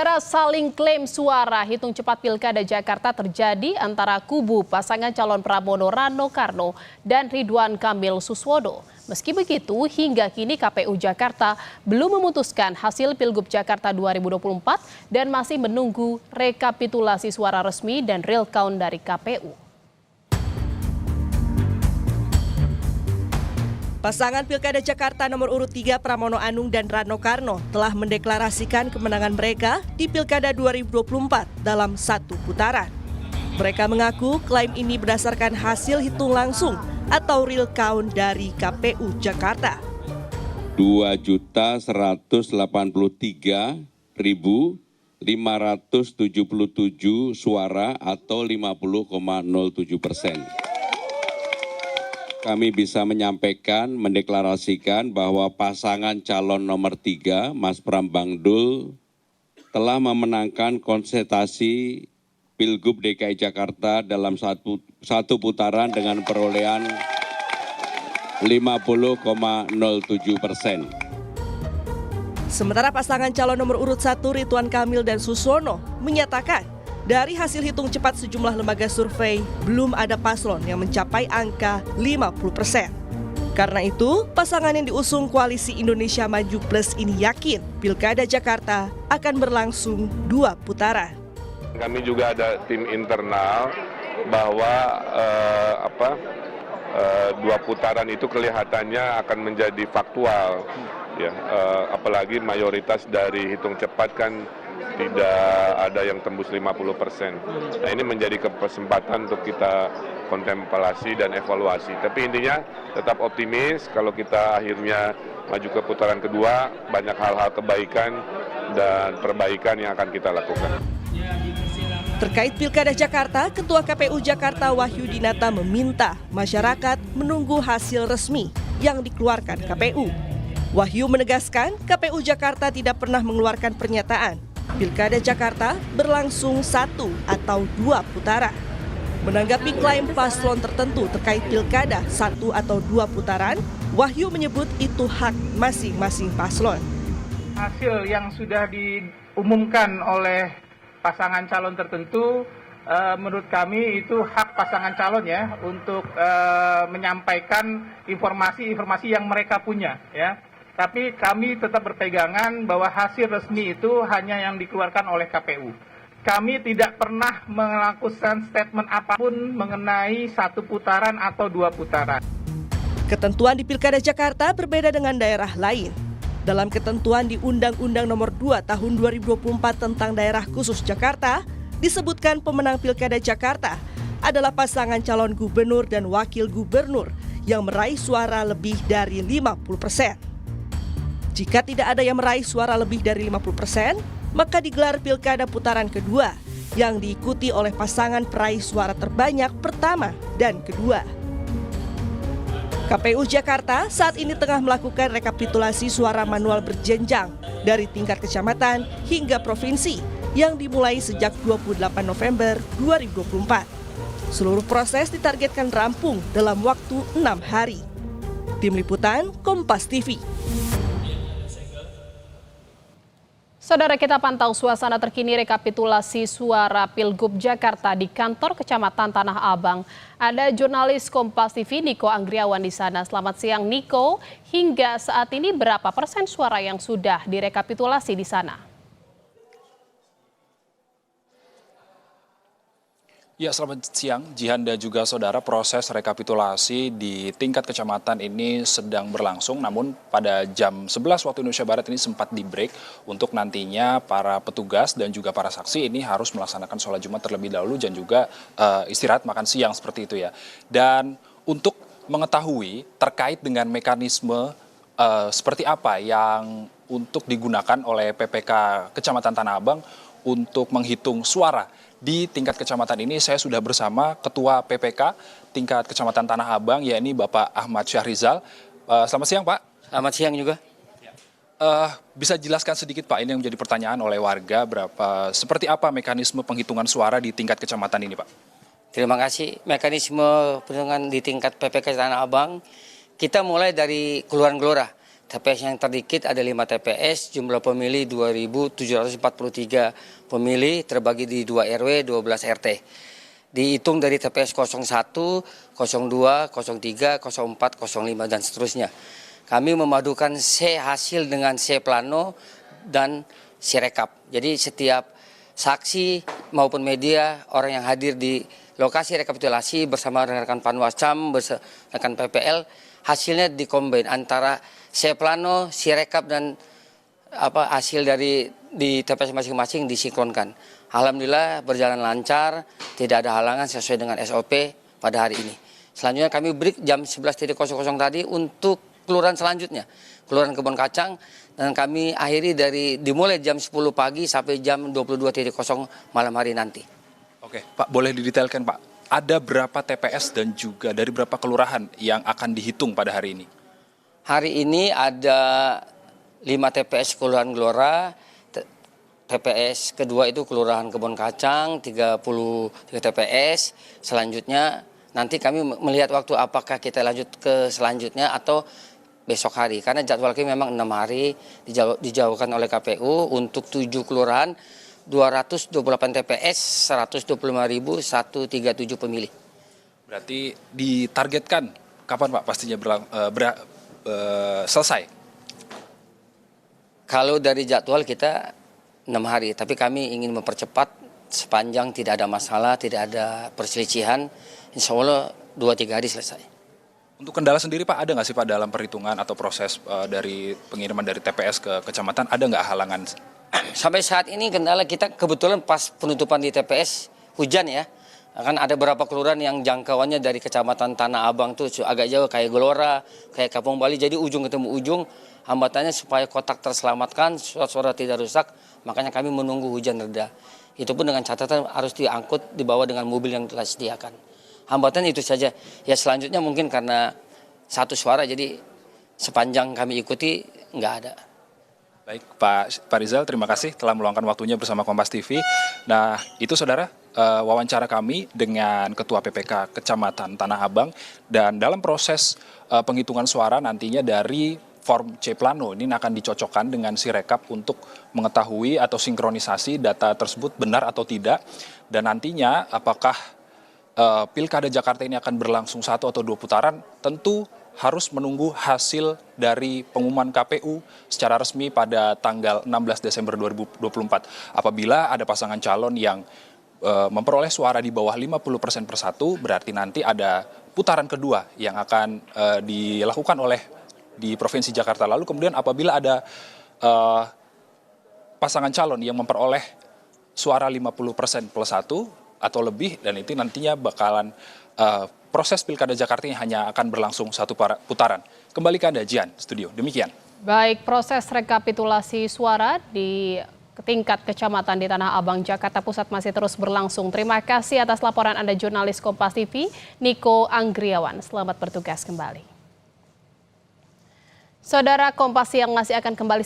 Saudara, saling klaim suara hitung cepat Pilkada Jakarta terjadi antara kubu pasangan calon Pramono Rano Karno dan Ridwan Kamil Suswodo. Meski begitu, hingga kini KPU Jakarta belum memutuskan hasil Pilgub Jakarta 2024 dan masih menunggu rekapitulasi suara resmi dan real count dari KPU. Pasangan Pilkada Jakarta nomor urut 3 Pramono Anung dan Rano Karno telah mendeklarasikan kemenangan mereka di Pilkada 2024 dalam satu putaran. Mereka mengaku klaim ini berdasarkan hasil hitung langsung atau real count dari KPU Jakarta. 2.183.577 suara atau 50,07%. Kami bisa menyampaikan, mendeklarasikan bahwa pasangan calon nomor 3, Mas Prambang Dul, telah memenangkan konsentrasi Pilgub DKI Jakarta dalam satu putaran dengan perolehan 50,07%. Sementara pasangan calon nomor urut 1 Ridwan Kamil dan Suswono menyatakan dari hasil hitung cepat sejumlah lembaga survei, belum ada paslon yang mencapai angka 50%. Karena itu, pasangan yang diusung Koalisi Indonesia Maju Plus ini yakin Pilkada Jakarta akan berlangsung 2 putaran. Kami juga ada tim internal bahwa 2 putaran itu kelihatannya akan menjadi faktual. Ya, apalagi mayoritas dari hitung cepat kan tidak ada yang tembus 50%. Nah, ini menjadi kesempatan untuk kita kontemplasi dan evaluasi. Tapi intinya tetap optimis kalau kita akhirnya maju ke putaran kedua, banyak hal-hal kebaikan dan perbaikan yang akan kita lakukan. Terkait Pilkada Jakarta, Ketua KPU Jakarta Wahyu Dinata meminta masyarakat menunggu hasil resmi yang dikeluarkan KPU. Wahyu menegaskan KPU Jakarta tidak pernah mengeluarkan pernyataan Pilkada Jakarta berlangsung 1 atau 2 putaran. Menanggapi klaim paslon tertentu terkait Pilkada 1 atau 2 putaran, Wahyu menyebut itu hak masing-masing paslon. Hasil yang sudah diumumkan oleh pasangan calon tertentu, menurut kami itu hak pasangan calon ya untuk menyampaikan informasi yang mereka punya ya. Tapi kami tetap berpegangan bahwa hasil resmi itu hanya yang dikeluarkan oleh KPU. Kami tidak pernah melakukan statement apapun mengenai 1 putaran atau 2 putaran. Ketentuan di Pilkada Jakarta berbeda dengan daerah lain. Dalam ketentuan di Undang-Undang Nomor 2 Tahun 2024 tentang Daerah Khusus Jakarta, disebutkan pemenang Pilkada Jakarta adalah pasangan calon gubernur dan wakil gubernur yang meraih suara lebih dari 50%. Jika tidak ada yang meraih suara lebih dari 50%, maka digelar Pilkada putaran kedua yang diikuti oleh pasangan peraih suara terbanyak pertama dan kedua. KPU Jakarta saat ini tengah melakukan rekapitulasi suara manual berjenjang dari tingkat kecamatan hingga provinsi yang dimulai sejak 28 November 2024. Seluruh proses ditargetkan rampung dalam waktu 6 hari. Tim Liputan Kompas TV. Saudara, kita pantau suasana terkini rekapitulasi suara Pilgub Jakarta di kantor Kecamatan Tanah Abang. Ada jurnalis Kompas TV Niko Anggriawan di sana. Selamat siang Niko, hingga saat ini berapa persen suara yang sudah direkapitulasi di sana? Ya, selamat siang Jihan dan juga saudara. Proses rekapitulasi di tingkat kecamatan ini sedang berlangsung, namun pada jam 11 waktu Indonesia Barat ini sempat di-break untuk nantinya para petugas dan juga para saksi ini harus melaksanakan sholat Jumat terlebih dahulu dan juga istirahat makan siang seperti itu ya. Dan untuk mengetahui terkait dengan mekanisme seperti apa yang untuk digunakan oleh PPK Kecamatan Tanah Abang untuk menghitung suara di tingkat kecamatan ini, saya sudah bersama Ketua PPK tingkat Kecamatan Tanah Abang, yakni Bapak Ahmad Syahrizal. Selamat siang Pak. Selamat siang juga. Bisa jelaskan sedikit Pak, ini yang menjadi pertanyaan oleh warga, seperti apa mekanisme penghitungan suara di tingkat kecamatan ini Pak? Terima kasih. Mekanisme penghitungan di tingkat PPK Tanah Abang, kita mulai dari Kelurahan Gelora. TPS yang terdikit ada 5 TPS, jumlah pemilih 2.743 pemilih terbagi di 2 RW, 12 RT. Dihitung dari TPS 01, 02, 03, 04, 05 dan seterusnya. Kami memadukan C hasil dengan C plano dan Sirekap. Jadi setiap saksi maupun media, orang yang hadir di lokasi rekapitulasi bersama rekan Panwascam, bersama rekan PPL, hasilnya dikombin antara C plano, Sirekap dan hasil dari di TPS masing-masing disinkronkan. Alhamdulillah berjalan lancar, tidak ada halangan sesuai dengan SOP pada hari ini. Selanjutnya kami break jam 11.00 tadi untuk kelurahan selanjutnya, Kelurahan Kebon Kacang, dan kami akhiri dimulai jam 10 pagi sampai jam 22.00 malam hari nanti. Oke, Pak, boleh didetailkan, Pak? Ada berapa TPS dan juga dari berapa kelurahan yang akan dihitung pada hari ini? Hari ini ada 5 TPS Kelurahan Gelora, TPS kedua itu Kelurahan Kebon Kacang, 33 TPS. Selanjutnya nanti kami melihat waktu apakah kita lanjut ke selanjutnya atau besok hari. Karena jadwal kami memang 6 hari dijauhkan oleh KPU untuk 7 kelurahan, 228 TPS, 125.137 pemilih. Berarti ditargetkan kapan, Pak, pastinya selesai? Kalau dari jadwal kita 6 hari, tapi kami ingin mempercepat sepanjang tidak ada masalah, tidak ada perselisihan, insya Allah 2-3 hari selesai. Untuk kendala sendiri, Pak, ada nggak sih, Pak, dalam perhitungan atau proses dari pengiriman dari TPS ke kecamatan, ada nggak halangan? Sampai saat ini kendala kita kebetulan pas penutupan di TPS hujan ya. Kan ada beberapa kelurahan yang jangkauannya dari kecamatan Tanah Abang tuh agak jauh, kayak Gelora, kayak Kampung Bali, jadi ujung ketemu ujung. Hambatannya supaya kotak terselamatkan, surat-surat tidak rusak, makanya kami menunggu hujan reda. Itu pun dengan catatan harus diangkut, dibawa dengan mobil yang telah disediakan. Hambatan itu saja. Ya selanjutnya mungkin karena satu suara, jadi sepanjang kami ikuti nggak ada. Baik, Pak Rizal, terima kasih telah meluangkan waktunya bersama Kompas TV. Nah, itu saudara, wawancara kami dengan Ketua PPK Kecamatan Tanah Abang. Dan dalam proses penghitungan suara nantinya dari form C plano ini akan dicocokkan dengan Sirekap untuk mengetahui atau sinkronisasi data tersebut benar atau tidak. Dan nantinya apakah Pilkada Jakarta ini akan berlangsung 1 atau 2 putaran, tentu harus menunggu hasil dari pengumuman KPU secara resmi pada tanggal 16 Desember 2024. Apabila ada pasangan calon yang memperoleh suara di bawah 50% persatu, berarti nanti ada putaran kedua yang akan dilakukan oleh di Provinsi Jakarta. Lalu kemudian apabila ada pasangan calon yang memperoleh suara 50% plus 1 atau lebih, dan itu nantinya bakalan proses Pilkada Jakarta ini hanya akan berlangsung 1 putaran. Kembali ke Anda, Jian, studio. Demikian. Baik, proses rekapitulasi suara di tingkat kecamatan di Tanah Abang, Jakarta Pusat masih terus berlangsung. Terima kasih atas laporan Anda, jurnalis Kompas TV, Niko Anggriawan. Selamat bertugas kembali. Saudara, Kompas Siang masih akan kembali